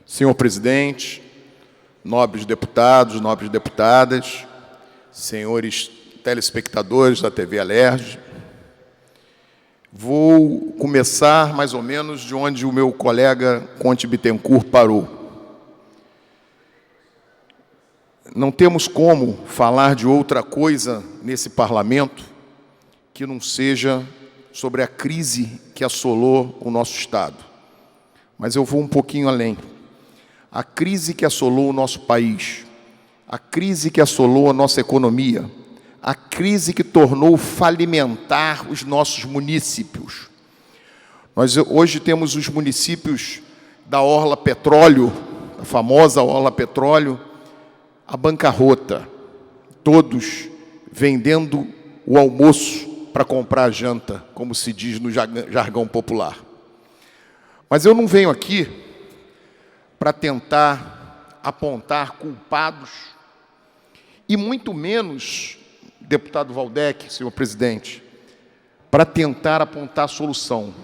Senhor presidente, nobres deputados, nobres deputadas, senhores telespectadores da TV Alerj, vou começar mais ou menos de onde o meu colega Conte Bittencourt parou. Não temos como falar de outra coisa nesse parlamento que não seja sobre a crise que assolou o nosso Estado. Mas eu vou um pouquinho além. A crise que assolou o nosso país, a crise que assolou a nossa economia, a crise que tornou falimentar os nossos municípios. Nós hoje temos os municípios da Orla Petróleo, a famosa Orla Petróleo, a bancarrota, todos vendendo o almoço para comprar a janta, como se diz no jargão popular. Mas eu não venho aqui para tentar apontar culpados e muito menos, deputado Waldec, senhor presidente, para tentar apontar solução.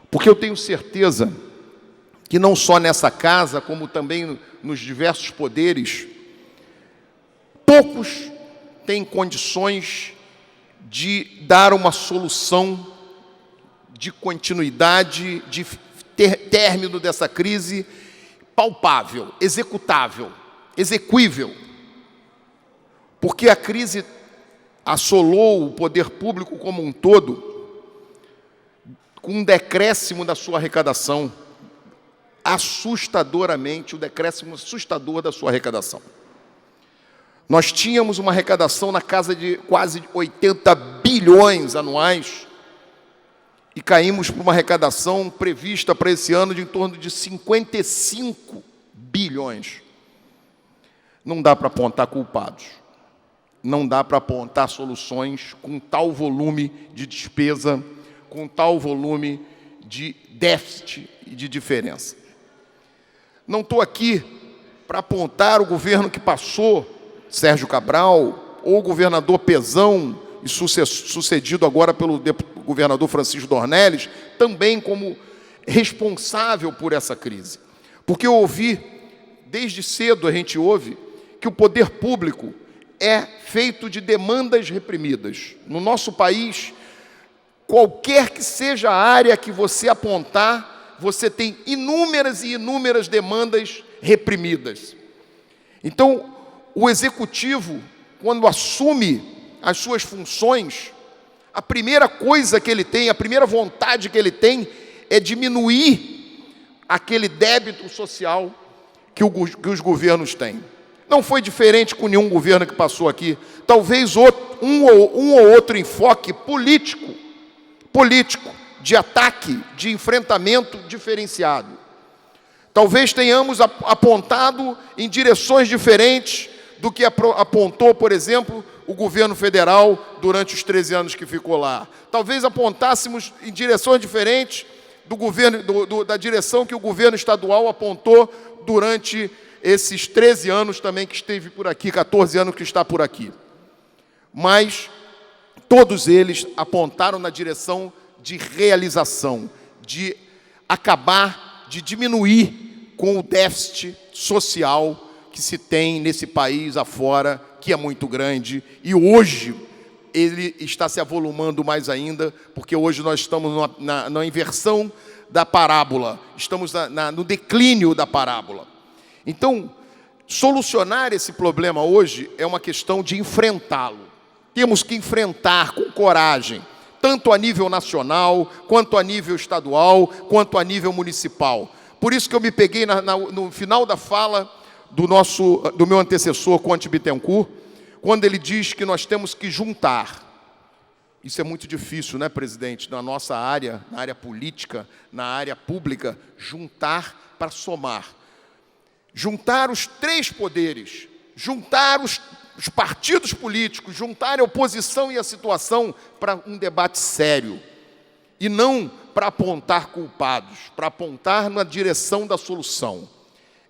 Porque eu tenho certeza que não só nessa casa, como também nos diversos poderes, poucos têm condições de dar uma solução de continuidade, de término dessa crise palpável, executável, exequível. Porque a crise assolou o poder público como um todo, com um decréscimo da sua arrecadação, assustadoramente, o decréscimo assustador da sua arrecadação. Nós tínhamos uma arrecadação na casa de quase 80 bilhões anuais e caímos para uma arrecadação prevista para esse ano de em torno de 55 bilhões. Não dá para apontar culpados. Não dá para apontar soluções com tal volume de despesa, com tal volume de déficit e de diferença. Não estou aqui para apontar o governo que passou, Sérgio Cabral, ou o governador Pezão, e sucedido agora pelo governador Francisco Dornelles, também como responsável por essa crise. Porque eu ouvi, desde cedo a gente ouve, que o poder público é feito de demandas reprimidas. No nosso país, qualquer que seja a área que você apontar, você tem inúmeras e inúmeras demandas reprimidas. Então, o executivo, quando assume as suas funções, a primeira coisa que ele tem, a primeira vontade que ele tem é diminuir aquele débito social que os governos têm. Não foi diferente com nenhum governo que passou aqui. Talvez um ou outro enfoque político, de ataque, de enfrentamento diferenciado. Talvez tenhamos apontado em direções diferentes do que apontou, por exemplo, o governo federal durante os 13 anos que ficou lá. Talvez apontássemos em direções diferentes da direção que o governo estadual apontou durante esses 13 anos também que esteve por aqui, 14 anos que está por aqui. Mas todos eles apontaram na direção de realização, de acabar, de diminuir com o déficit social que se tem nesse país afora, que é muito grande, e hoje ele está se avolumando mais ainda, porque hoje nós estamos na inversão da parábola, estamos no declínio da parábola. Então, solucionar esse problema hoje é uma questão de enfrentá-lo. Temos que enfrentar com coragem, tanto a nível nacional, quanto a nível estadual, quanto a nível municipal. Por isso que eu me peguei no final da fala do meu antecessor, Conte Bittencourt, quando ele diz que nós temos que juntar. Isso é muito difícil, né, presidente? Na nossa área, na área política, na área pública, juntar para somar. Juntar os três poderes, juntar os partidos políticos, juntar a oposição e a situação para um debate sério. E não para apontar culpados, para apontar na direção da solução.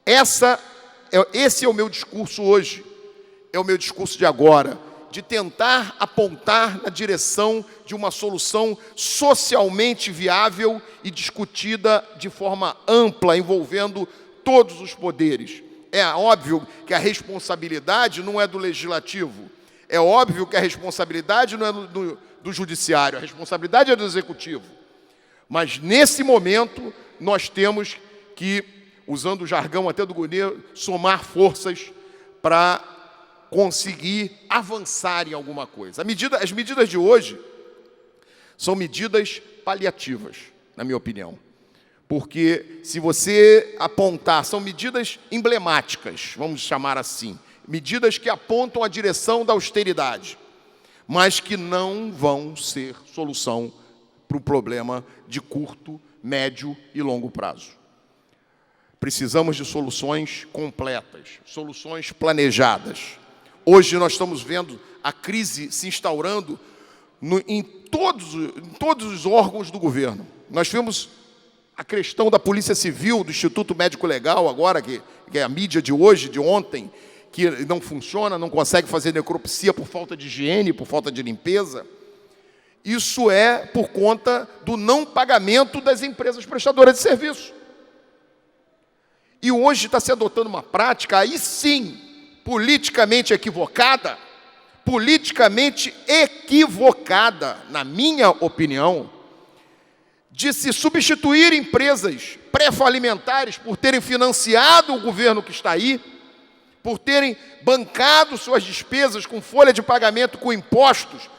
Esse é o meu discurso hoje, é o meu discurso de agora, de tentar apontar na direção de uma solução socialmente viável e discutida de forma ampla, envolvendo todos os poderes. É óbvio que a responsabilidade não é do legislativo, é óbvio que a responsabilidade não é do judiciário, a responsabilidade é do executivo. Mas, nesse momento, nós temos que, usando o jargão até do Gunê, somar forças para conseguir avançar em alguma coisa. As medidas de hoje são medidas paliativas, na minha opinião. Porque, se você apontar, são medidas emblemáticas, vamos chamar assim, medidas que apontam a direção da austeridade, mas que não vão ser solução para o problema de curto, médio e longo prazo. Precisamos de soluções completas, soluções planejadas. Hoje nós estamos vendo a crise se instaurando em todos os órgãos do governo. Nós vimos a questão da Polícia Civil, do Instituto Médico Legal, agora, que é a mídia de hoje, de ontem, que não funciona, não consegue fazer necropsia por falta de higiene, por falta de limpeza. Isso é por conta do não pagamento das empresas prestadoras de serviço. E hoje está se adotando uma prática, aí sim, politicamente equivocada, na minha opinião, de se substituir empresas pré-falimentares por terem financiado o governo que está aí, por terem bancado suas despesas com folha de pagamento, com impostos,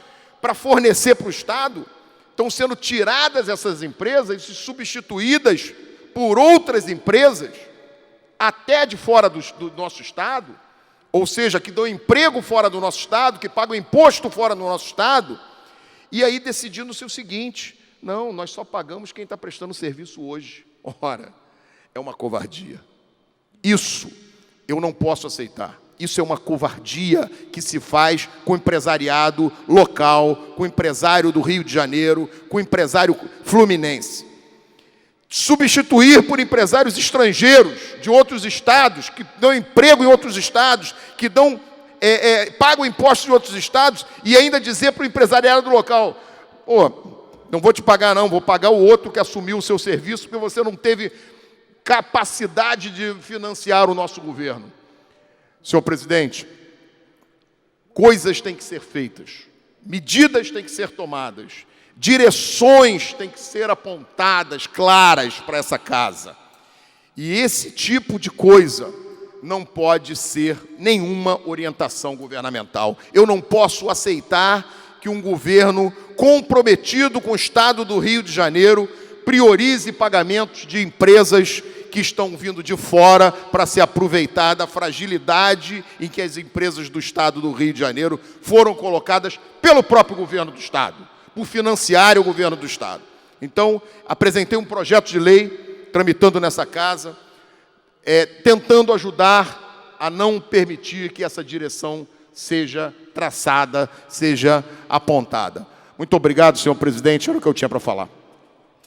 para fornecer para o Estado. Estão sendo tiradas essas empresas e substituídas por outras empresas, até de fora do nosso Estado, ou seja, que dão emprego fora do nosso Estado, que pagam imposto fora do nosso Estado, e aí decidindo-se o seguinte: não, nós só pagamos quem está prestando serviço hoje. Ora, é uma covardia. Isso eu não posso aceitar. Isso é uma covardia que se faz com o empresariado local, com o empresário do Rio de Janeiro, com o empresário fluminense. Substituir por empresários estrangeiros de outros estados, que dão emprego em outros estados, que pagam impostos em outros estados, e ainda dizer para o empresariado local: não vou te pagar não, vou pagar o outro que assumiu o seu serviço, porque você não teve capacidade de financiar o nosso governo. Senhor presidente, coisas têm que ser feitas, medidas têm que ser tomadas, direções têm que ser apontadas, claras para essa casa. E esse tipo de coisa não pode ser nenhuma orientação governamental. Eu não posso aceitar que um governo comprometido com o Estado do Rio de Janeiro priorize pagamentos de empresas que estão vindo de fora para se aproveitar da fragilidade em que as empresas do Estado do Rio de Janeiro foram colocadas pelo próprio governo do Estado, por financiar o governo do Estado. Então, apresentei um projeto de lei, tramitando nessa casa, tentando ajudar a não permitir que essa direção seja traçada, seja apontada. Muito obrigado, senhor presidente, era o que eu tinha para falar.